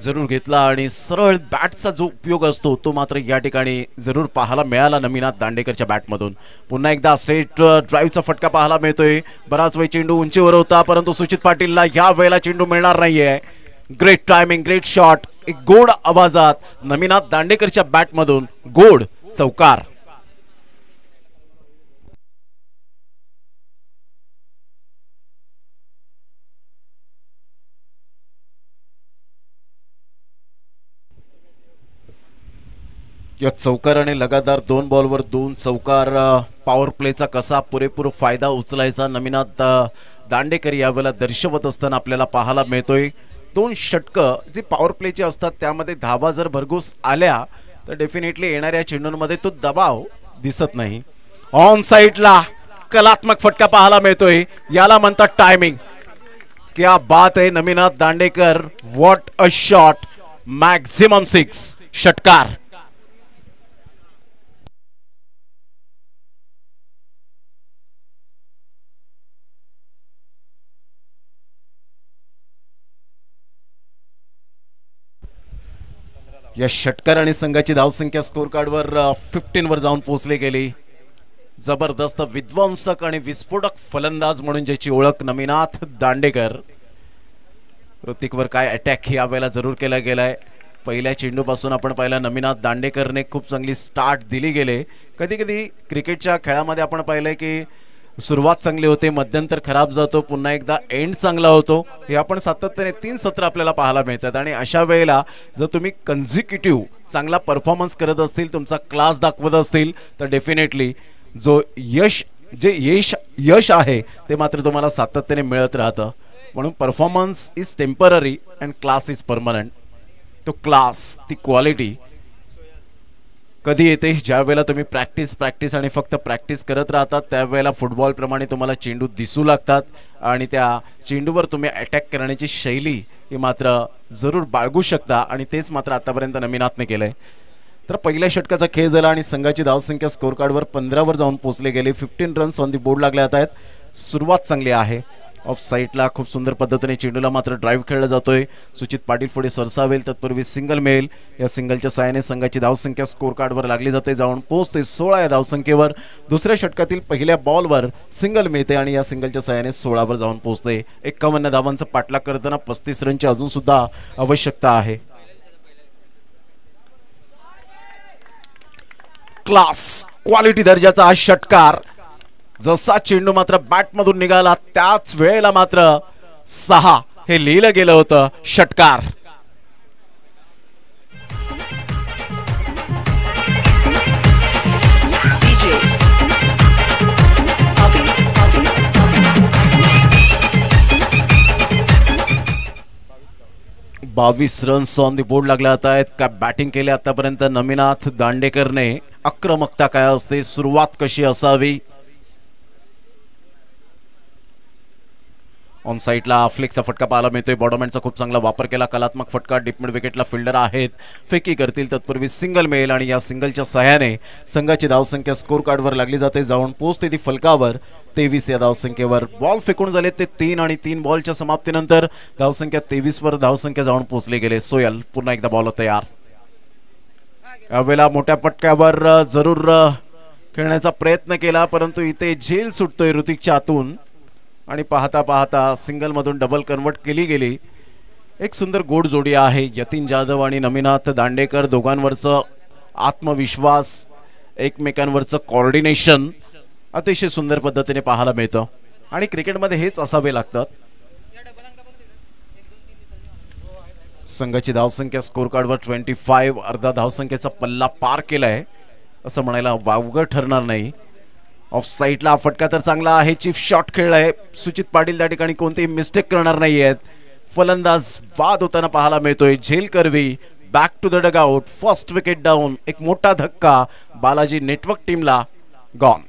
जरूर घेतला आणि सरळ बॅटचा जो उपयोग असतो तो मात्र या ठिकाणी जरूर पाहायला मिळाला नमिनाथ दांडेकरच्या बॅटमधून. पुन्हा एकदा स्ट्रेट ड्राईव्हचा फटका पाहायला मिळतोय. बराच वेळ चेंडू उंचीवर होता परंतु सुचित पाटीलला या वेळेला चेंडू मिळणार नाहीये. Great timing, great shot. एक गोड आवाजात नमिनाथ दांडेकरच्या बॅटमधून गोड चौकार. या चौकाराने लगातार 2 बॉलवर 2 चौकार. पॉवर प्लेचा कसा पुरेपूर फायदा उचलायचा नमिनाथ दांडेकर यावेळेला दर्शवत असताना आपल्याला पाहायला मिळतोय. 2 षटकं जी पॉवर प्लेची असतात त्यामध्ये धावा जर भरघोस आल्या तर डेफिनेटली येणाऱ्या चेंडूंमध्ये तो दबाव दिसत नाही. ऑन साइडला कलात्मक फटका पाहायला मिळतोय. याला म्हणतात टायमिंग. क्या बात आहे Naminath Dandekar. What a shot. Maximum 6 षटकार. या षटकाराने संघाची धावसंख्या स्कोर कार्डवर 15 वर जाऊन पोहोचली गेली. जबरदस्त विध्वंसक आणि विस्फोटक फलंदाज म्हणून ज्याची ओळख नमिनाथ दांडेकर. ऋतिकवर काय अटॅक या वेळेला जरूर केला गेलाय. पहिल्या चेंडूपासून आपण पाहिला नमिनाथ दांडेकरने खूप चांगली स्टार्ट दिली गेले. कधी कधी क्रिकेटच्या खेळामध्ये आपण पाहिलंय की सुरुवात चांगली होते, मध्यंतर खराब जातो, पुन्हा एकदा एंड चांगला होतो. हे आपण सातत्याने 3 सत्र आपल्याला पाहायला मिळतात आणि अशा वेळेला जर तुम्ही कन्झिक्युटिव्ह चांगला परफॉर्मन्स करत असतील, तुमचा क्लास दाखवत असतील तर डेफिनेटली जो यश आहे ते मात्र तुम्हाला सातत्याने मिळत राहतं. म्हणून performance is temporary and class is permanent. तो क्लास, ती क्वालिटी कधी येते ज्या वेळेला तुम्ही प्रॅक्टिस आणि फक्त प्रॅक्टिस करत राहतात त्यावेळेला फुटबॉल प्रमाणे तुम्हाला चेंडू दिसू लागतात आणि त्या चेंडूवर तुम्ही अटॅक करण्याची शैली ही मात्र जरूर बाळगू शकता आणि तेच मात्र आतापर्यंत नमिनाथने केलंय. तर पहिल्या षटकाचा खेळ झाला आणि संघाची धावसंख्या स्कोर कार्डवर 15 वर जाऊन पोहोचले गेले. 15 रन्स ऑन दी बोर्ड लागले आहेत. सुरुवात चांगली आहे. ऑफ साईडला खूप सुंदर पद्धतीने चेंडूला मात्र ड्राईव्ह खेळला जातोय. सुचित पाटील पुढे सरसावेल तत्पूर्वी सिंगल मिळेल. या सिंगलच्या साहाय्याने संघाची धावसंख्या स्कोर कार्डवर लागली जाते. जाऊन पोहोचते 16 या धावसंख्येवर. दुसऱ्या षटकातील पहिल्या बॉलवर सिंगल मिळते आणि या सिंगलच्या साहाय्याने 16 वर जाऊन पोहोचते. 51 धावांचा पाठलाग करताना 35 रनची अजून सुद्धा आवश्यकता आहे. क्लास, क्वालिटी दर्जाचा हा षटकार जसा चेंडू मात्र बॅटमधून निघाला त्याच वेळेला मात्र 6 हे लिहिलं गेलं होतं. षटकार. बावीस रन्स ऑन दी बोर्ड लागले जात आहेत. काय बॅटिंग केले आतापर्यंत नमिनाथ दांडेकरने. आक्रमकता काय असते, सुरुवात कशी असावी. ऑन साईडला फ्लिकचा फटका पाहायला मिळतोय. बॉडमॅनचा खूप चांगला वापर केला. कलात्मक फटका. डीप मिड विकेटला फिल्डर आहेत, फेकी करतील. तत्पूर्वी सिंगल मिळेल आणि या सिंगलच्या सहाय्याने संघाची धावसंख्या स्कोर कार्डवर लागली जाते. जाऊन पोहोचते ती फलकावर 23 या धावसंख्येवर. बॉल फेकून झाले ते 3 आणि 3 बॉलच्या समाप्तीनंतर धावसंख्या 23 वर धावसंख्या जाऊन पोहोचले गेले. सोयल पुन्हा एकदा बॉल तयार. यावेळेला मोठ्या पटक्यावर जरूर खेळण्याचा प्रयत्न केला परंतु इथे झेल सुटतोय ऋतिकच्या आतून आणि पाहता पाहता सिंगल मधून डबल कन्वर्ट केली गेली. एक सुंदर गोड जोडी आहे. यतीन जाधव आणि नमिनाथ दांडेकर दोघांवरचं आत्मविश्वास, एकमेकांवरचं कोऑर्डिनेशन अतिशय सुंदर पद्धतीने पाहायला मिळतं आणि क्रिकेटमध्ये हेच असावे लागतात. संघाची धावसंख्या स्कोर कार्डवर 25. अर्धा धावसंख्येचा पल्ला पार केलाय असं म्हणायला वावगं ठरणार नाही. ऑफ साईडला फटका तर चांगला आहे. चीफ शॉट खेळलाय. सुचित पाटील त्या ठिकाणी कोणतेही मिस्टेक करणार नाही आहेत. फलंदाज बाद होताना पाहायला मिळतोय. झेल करवी back to the dugout. First wicket down. एक मोठा धक्का बालाजी नेटवर्क टीमला. गॉन.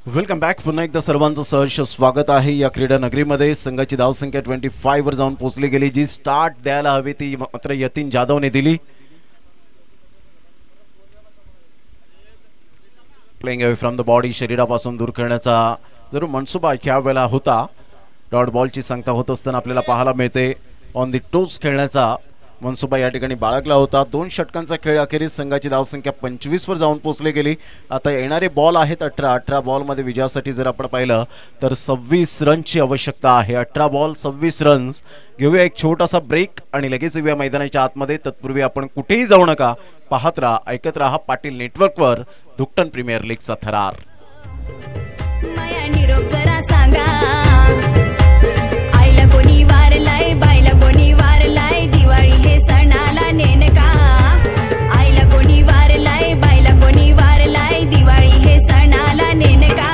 Welcome back. पुन्हा एकदा सर्वांचं सहर्ष स्वागत आहे या क्रीडा नगरीमध्ये. संघाची धावसंख्या 25 वर जाऊन पोहोचली गेली. जी स्टार्ट द्यायला हवी ती मात्र यतीन जाधवने दिली. Playing away from the body, शरीरापासून दूर खेळण्याचा जरूर मनसुबा ह्या वेळेला होता. डॉट बॉलची सांगता होत असताना आपल्याला पाहायला मिळते. ऑन दी टोस खेळण्याचा मनसुबा या ठिकाणी बाळगला होता. 2 षटकांचा खेळ अखेरीस संघाची धावसंख्या 25 वर जाऊन पोहोचली गेली. आता येणारे बॉल आहेत 18 बॉलमध्ये विजयासाठी जर आपण पाहिलं तर 26 रनची आवश्यकता आहे. 18 बॉल 26 रन्स. घेऊया एक छोटासा ब्रेक आणि लगेच येऊया मैदानाच्या आतमध्ये. तत्पूर्वी आपण कुठेही जाऊ नका. पाहत राहा, ऐकत राहा पाटील नेटवर्कवर धुकटन प्रीमियर लीगचा थरार. माया निरोप जरा सांगा. आईला कोणी वारलाय, बाईला कोणी वारलाय, दिवाळी हे सणाला नेनका. आईला कोणी वारलाय, बाईला कोणी वारलाय, दिवाळी हे सणाला नेनका.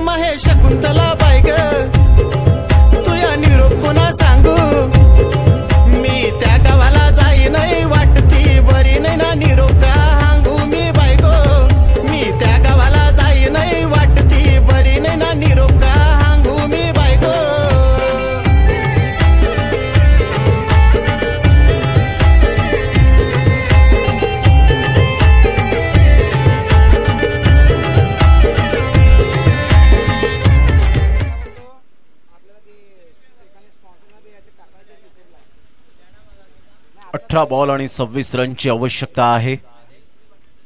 महेश शकुंतला बाई ग, तुया निरोप कोणा सांगू. मी त्या गावाला जाई नाही, वाटती बरी नाही ना निरोप का सांगू मी बाई गो. मी त्या गावाला जाई नाही, वाटती बरी नाही ना निरोप का सांगू मी बाई गो. अठरा बॉल आणि 26 रनची आवश्यकता आहे.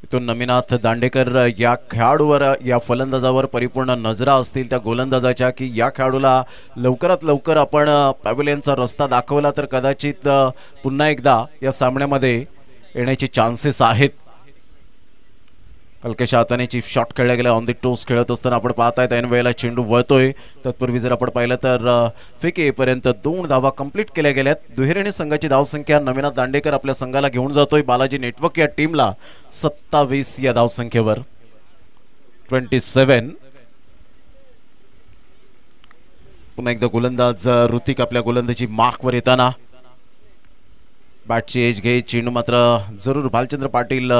इथून नमिनाथ दांडेकर या खेळाडूवर, या फलंदाजावर परिपूर्ण नजरा असतील त्या गोलंदाजाच्या की या खेळाडूला लवकरात लवकर आपण पॅव्हिलियनचा रस्ता दाखवला तर कदाचित पुन्हा एकदा या सामन्यामध्ये येण्याचे चान्सेस आहेत. हलक्याशा हाताने चीफ शॉट खेळला गेला. ऑन दी टोस खेळत असताना आपण पाहतायत ऐन वेळेला चेंडू वळतोय. तत्पूर्वी जर आपण पाहिलं तर फेकीपर्यंत 2 धावा कंप्लीट केल्या गेल्यात. दुहेरीने संघाची धावसंख्या नमिनाथ दांडेकर आपल्या संघाला घेऊन जातोय. बालाजी नेटवर्क या टीमला 27 या धावसंख्येवर 27. पुन्हा एकदा गोलंदाज ऋतिक आपल्या गोलंदाजी मार्कवर येताना बॅटची एज घे. चेंडू मात्र जरूर भालचंद्र पाटील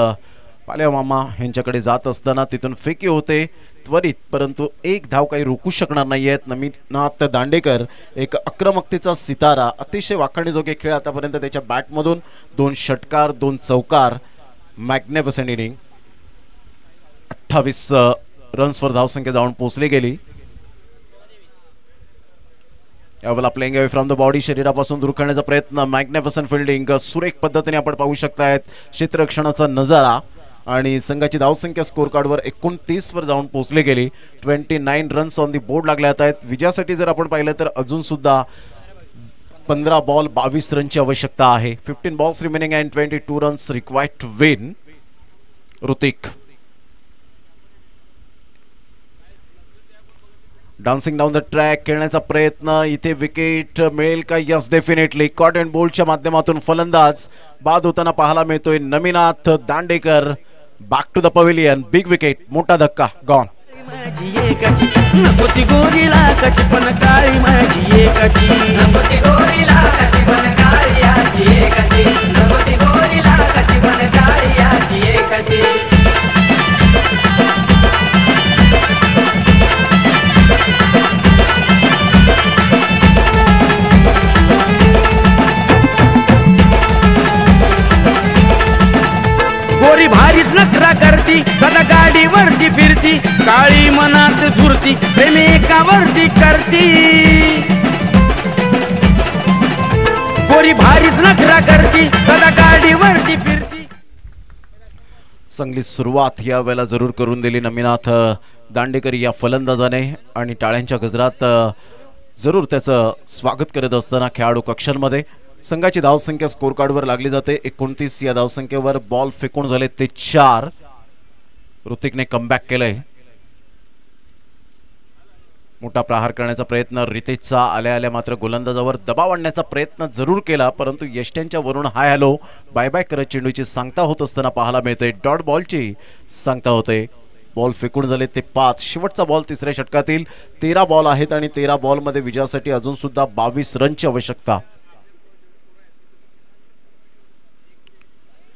पाल्या मामा यांच्याकडे जात असताना तिथून फेकी होते त्वरित, परंतु एक धाव काही रोखू शकणार नाही आहेत नमिनाथ दांडेकर. एक आक्रमकतेचा सितारा, अतिशय वाखाणीजोगे खेळ आतापर्यंत त्याच्या बॅटमधून. 2 षटकार 2 चौकार, मॅग्निफिसंट इनिंग. 28 रन्सवर धावसंख्या जाऊन पोहोचली गेली. यावेळेला playing away from the body, शरीरापासून दूर करण्याचा प्रयत्न, मॅग्निफिसंट फिल्डिंग सुरेख पद्धतीने आपण पाहू शकतायत. क्षेत्ररक्षणाचा नजारा आणि संघाची धावसंख्या स्कोर कार्डवर 29 वर जाऊन पोहोचली गेली. 29 रन्स ऑन दी बोर्ड लागले आहेत. विजयासाठी जर आपण पाहिलं तर अजून सुद्धा 15 बॉल 22 रनची आवश्यकता आहे. 15 balls remaining and 22 runs required to win. Hrithik dancing down the track खेळण्याचा प्रयत्न, इथे विकेट मिळेल का? Yes, definitely. कॉट अँड बोल्टच्या माध्यमातून फलंदाज बाद होताना पाहायला मिळतोय. Naminath Dandekar back to the pavilion. Big wicket, मोठा धक्का, गॉन. गोरी भारीच नखरा करती, सदा गाडीवरती फिरती, काळी मनात झुरती, प्रेमी एकावरती करती. गोरी भारीच नखरा करती, सदा गाडीवरती फिरती. चांगली सुरुवात या वेळेला जरूर करून दिली नमिनाथ दांडेकर या फलंदाजाने आणि टाळ्यांच्या गजरात जरूर त्याचं स्वागत करत असताना खेळाडू कक्षांमध्ये. संघाची धावसंख्या स्कोर कार्डवर लागली जाते 29. या धावसंख्येवर बॉल फेकून झाले ते 4. ऋतिकने कमबॅक केलंय. मोठा प्रहार करण्याचा प्रयत्न रितेशचा आल्या आल्या मात्र गोलंदाजावर दबाव आणण्याचा प्रयत्न जरूर केला, परंतु यष्ट्यांच्या वरून हाय हॅलो बाय बाय करत चेंडूची सांगता होत असताना पाहायला मिळते. डॉट बॉलची सांगता होते. बॉल फेकून झाले ते 5. शेवटचा बॉल तिसऱ्या षटकातील. 13 बॉल आहेत आणि 13 बॉलमध्ये विजयासाठी अजून सुद्धा 22 रनची आवश्यकता.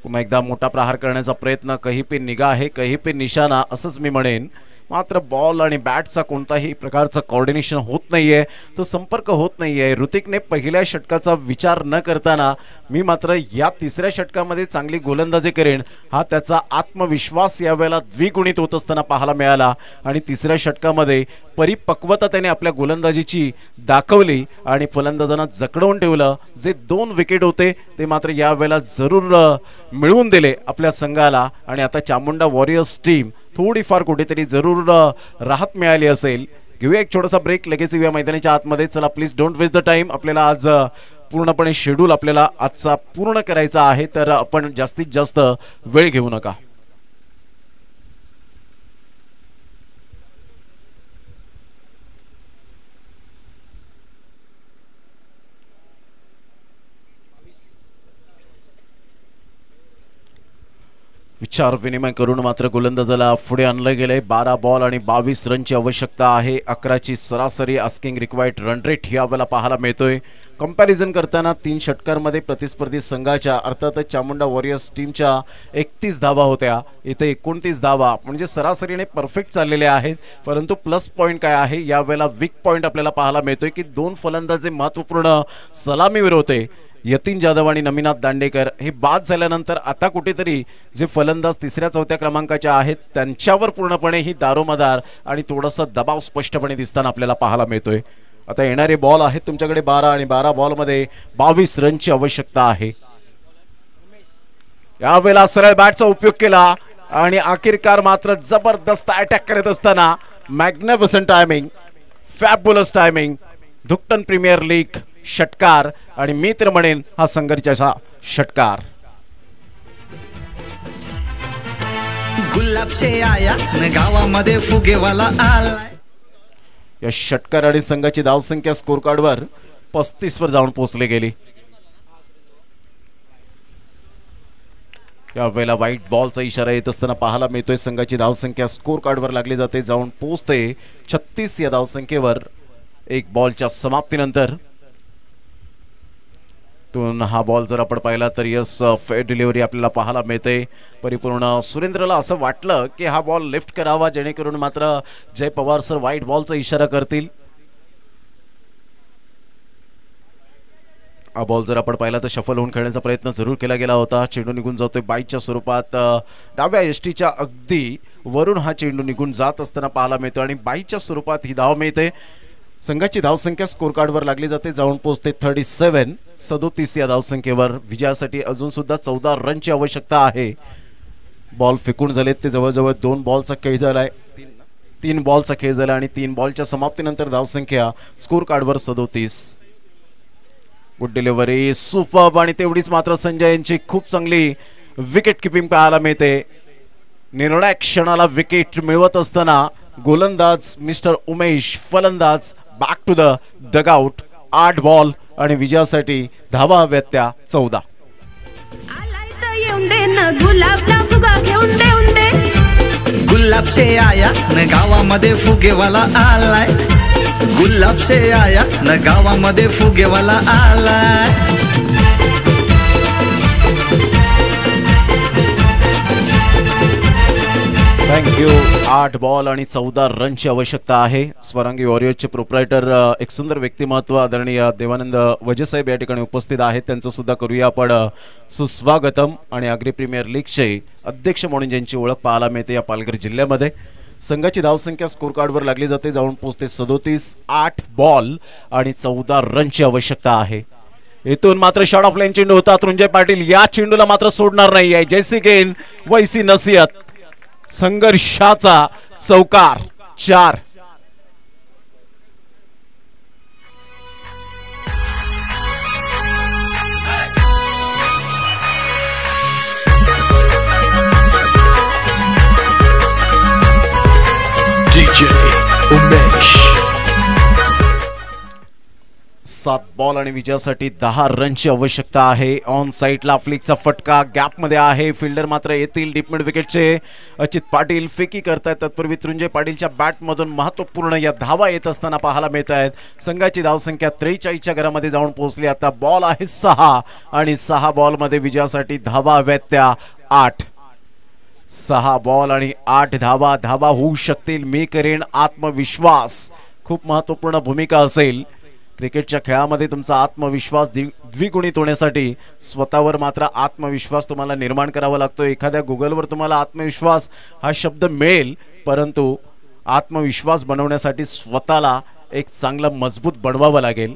पुन्हा एकदा मोठा प्रहार करण्याचा प्रयत्न, कहीं पे निगाह आहे कहीं पे निशाणा असंच मी म्हणेन. मात्र बॉल आणि बॅटचा कोणताही प्रकारचं कोऑर्डिनेशन होत नाहीये, तो संपर्क होत नाहीये. ऋतिकने पहिल्या षटकाचा विचार न करताना मी मात्र या तिसऱ्या षटकामध्ये चांगली गोलंदाजी करेन हा त्याचा आत्मविश्वास यावेळेला द्विगुणित होत असताना पाहायला मिळाला आणि तिसऱ्या षटकामध्ये परिपक्वता त्याने आपल्या गोलंदाजीची दाखवली आणि फलंदाजांना जकडवून ठेवलं. जे 2 विकेट होते ते मात्र यावेळेला जरूर मिळवून दिले आपल्या संघाला आणि आता चामुंडा वॉरियर्स टीम थोडीफार कुठेतरी जरूर राहत मिळाली असेल. घेऊया एक छोटासा ब्रेक, लगेच येऊया मैदानाच्या आतमध्ये. चला please don't waste the time. आपल्याला आज पूर्णपणे शेड्यूल आपल्याला आजचा पूर्ण करायचा आहे, तर आपण जास्तीत जास्त वेळ घेऊ नका. विचार विनिमय करून मात्र गोलंदाजाला पुढे आणलं गेले. 12 बॉल आणि 22 रनची आवश्यकता आहे. 11ची सरासरी आस्किंग रिक्वायर्ड रन रेट यावेळेला पाहायला मिळतोय. कंपॅरिझन करताना 3 षटकांमध्ये प्रतिस्पर्धी संघाच्या अर्थातच चामुंडा वॉरियर्स टीमच्या 31 धावा होत्या, इथे 29 धावा म्हणजे सरासरीने परफेक्ट चाललेले आहेत. परंतु प्लस पॉईंट काय आहे यावेळेला वीक पॉईंट आपल्याला पाहायला मिळतोय की 2 फलंदाजे महत्त्वपूर्ण सलामीवर होते. यतीन जाधव आणि नमिनाथ दांडेकर हे बाद झाल्यानंतर आता कुठेतरी जे फलंदाज 3ऱ्या-4थ्या क्रमांकाच्या आहेत त्यांच्यावर पूर्णपणे ही दारोमदार आणि थोडासा दबाव स्पष्टपणे दिसताना आपल्याला पाहायला मिळतोय. आता येणारे बॉल आहेत तुमच्याकडे 12 आणि 12 बॉलमध्ये 22 रनची आवश्यकता आहे. यावेळेला सरळ बॅटचा उपयोग केला आणि अखेरकार मात्र जबरदस्त अटॅक करत असताना मॅग्निफिसंट टायमिंग, फॅबुलस टायमिंग. धुक्कन प्रीमियर लीग षटकार आणि मी तर म्हणेन हा संघर्षाचा षटकार. गुलाब से आया न गावामध्ये फुगेवाला आलाय. या षटकार आणि संघाची धावसंख्या स्कोर कार्डवर 35 वर जाऊन पोहोचली गेली. या वेळेला व्हाईट बॉलचा इशारा येत असताना पाहायला मिळतोय. संघाची धावसंख्या स्कोर कार्डवर लागली जाते, जाऊन पोहोचते 36 या धावसंख्येवर 1 बॉलच्या समाप्तीनंतर. तून हा बॉल जर आपण पाहिला तर यस फेअर डिलिव्हरी आपल्याला पाहायला मिळते. परिपूर्ण सुरेंद्रला असं वाटलं की हा बॉल लेफ्ट करावा, जेणेकरून मात्र जय पवार सर वाईट बॉलचा इशारा करतील. हा बॉल जर आपण पाहिला तर शफल होऊन खेळण्याचा प्रयत्न जरूर केला गेला होता. चेंडू निघून जातोय बाईटच्या स्वरूपात. डाव्या एसटीच्या अगदी वरून हा चेंडू निघून जात असताना पाहायला मिळतो आणि बाईटच्या स्वरूपात ही धाव मिळते. संघाची धावसंख्या स्कोर कार्डवर लागली जाते, जाऊन पोहोचते 37 या धावसंख्येवर. विजयासाठी अजून सुद्धा 14 रनची आवश्यकता आहे. बॉल फेकून झालेत ते जवळजवळ 2 बॉलचा खेळ झालाय, 3 बॉलचा खेळ झाला आणि 3 बॉलच्या समाप्तीनंतर धावसंख्या स्कोर कार्डवर 37. गुड डिलिव्हरी, सुपर्ब आणि तेवढीच मात्र संजय यांची खूप चांगली विकेट किपिंग पाहायला मिळते. निर्णायक क्षणाला विकेट मिळवत असताना गोलंदाज मिस्टर उमेश, फलंदाज back to the dugout. 8 ball आणि विजयासाठी धावा हव्यात त्या 14. गुलाब से आया न गावामध्ये फुगेवाला आलाय, गुलाब से आया न गावामध्ये फुगेवाला आलाय. थँक्यू. 8 बॉल आणि 14 रनची आवश्यकता आहे. स्वरांगी वॉरियर्सचे प्रोप्रायटर एक सुंदर व्यक्तिमत्व आदरणीय देवानंद वजेसाहेब या ठिकाणी उपस्थित आहेत. त्यांचं सुद्धा करूया आपण सुस्वागतम. आणि आग्री प्रीमियर लीगचे अध्यक्ष म्हणून ज्यांची ओळख पाहायला मिळते या पालघर जिल्ह्यामध्ये. संघाची धावसंख्या स्कोर कार्डवर लागली जाते, जाऊन पोहोचते 37. 8 बॉल आणि 14 रनची आवश्यकता आहे. इथून मात्र शॉट ऑफ लाईन चेंडू होता. तृंजय पाटील या चेंडूला मात्र सोडणार नाही आहे. जैसी गेंद वैसी नसीहत. संघर्षाचा चौकार. 4. DJ उमेश. 7 बॉल आणि विजयासाठी 10 रनची आवश्यकता आहे. ऑन साईडला फ्लिकचा फटका गॅपमध्ये आहे. फिल्डर मात्र येतील डीप मिड विकेटचे. अचित पाटील फेकी करतायत. तत्पूर्वी तृंजय पाटीलच्या बॅटमधून महत्त्वपूर्ण या धावा येत असताना पाहायला मिळत आहेत. संघाची धावसंख्या 43च्या घरामध्ये जाऊन पोहोचली. आता बॉल आहे 6 आणि 6 बॉलमध्ये विजयासाठी धावा हव्यात त्या 8. 6 बॉल आणि 8 धावा. धावा होऊ शकतील. मी करेन आत्मविश्वास खूप महत्त्वपूर्ण भूमिका असेल. क्रिकेटच्या खेळामध्ये तुमचा आत्मविश्वास द्विगुणित होण्यासाठी स्वतःवर मात्र आत्मविश्वास तुम्हाला निर्माण करावा लागतो. एखाद्या गुगलवर तुम्हाला आत्मविश्वास हा शब्द मिळेल, परंतु आत्मविश्वास बनवण्यासाठी स्वतःला एक चांगला मजबूत बनवावं लागेल.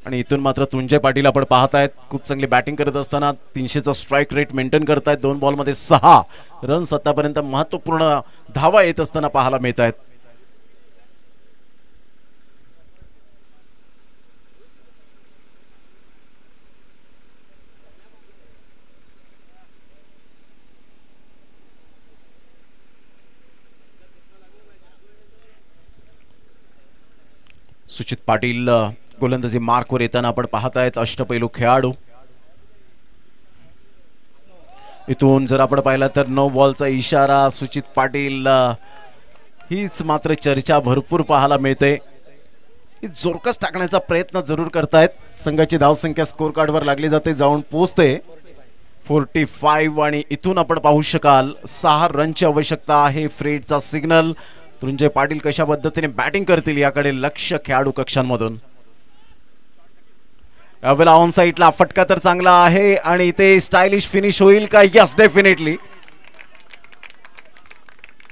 आणि इथून मात्र तृंजय पाटील आपण पाहतायत खूप चांगली बॅटिंग करत असताना 300चा स्ट्राईक रेट मेंटेन करतायत. 2 बॉलमध्ये 6 रन्स आतापर्यंत महत्त्वपूर्ण धावा येत असताना पाहायला मिळत आहेत. सुचित पाटील गोलंदाजी मार्कवर येताना आपण पाहतायत. अष्टपैलू खेळाडू. इथून जर आपण पाहिला तर 9 बॉलचा इशारा. सुचित पाटील हीच मात्र चर्चा भरपूर पाहायला मिळते. जोरकस टाकण्याचा प्रयत्न जरूर करतायत. संघाची धावसंख्या स्कोर कार्डवर लागली जाते, जाऊन पोहोचते 45 आणि इथून आपण पाहू शकाल 6 रनची आवश्यकता आहे. फ्रेडचा सिग्नल. तृंजय पाटील कशा पद्धतीने बॅटिंग करतील याकडे लक्ष खेळाडू कक्षांमधून. यावेळेला ऑन साईडला फटका तर चांगला आहे आणि इथे स्टायलिश फिनिश होईल का? Yes, definitely.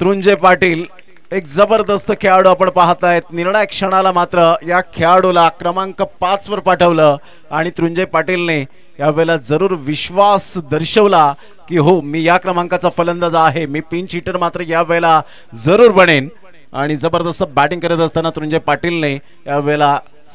तृंजय पाटील एक जबरदस्त खेळाडू आपण पाहतायत. निर्णायक क्षणाला मात्र या खेळाडूला क्रमांक 5 वर पाठवलं आणि तृंजय पाटीलने यावेळेला जरूर विश्वास दर्शवला की हो, मी या क्रमांकाचा फलंदाज आहे, मी पिंच हिटर मात्र यावेळेला जरूर बनेन. आणि जबरदस्त बॅटिंग करत असताना तृंजय पाटीलने यावेळेला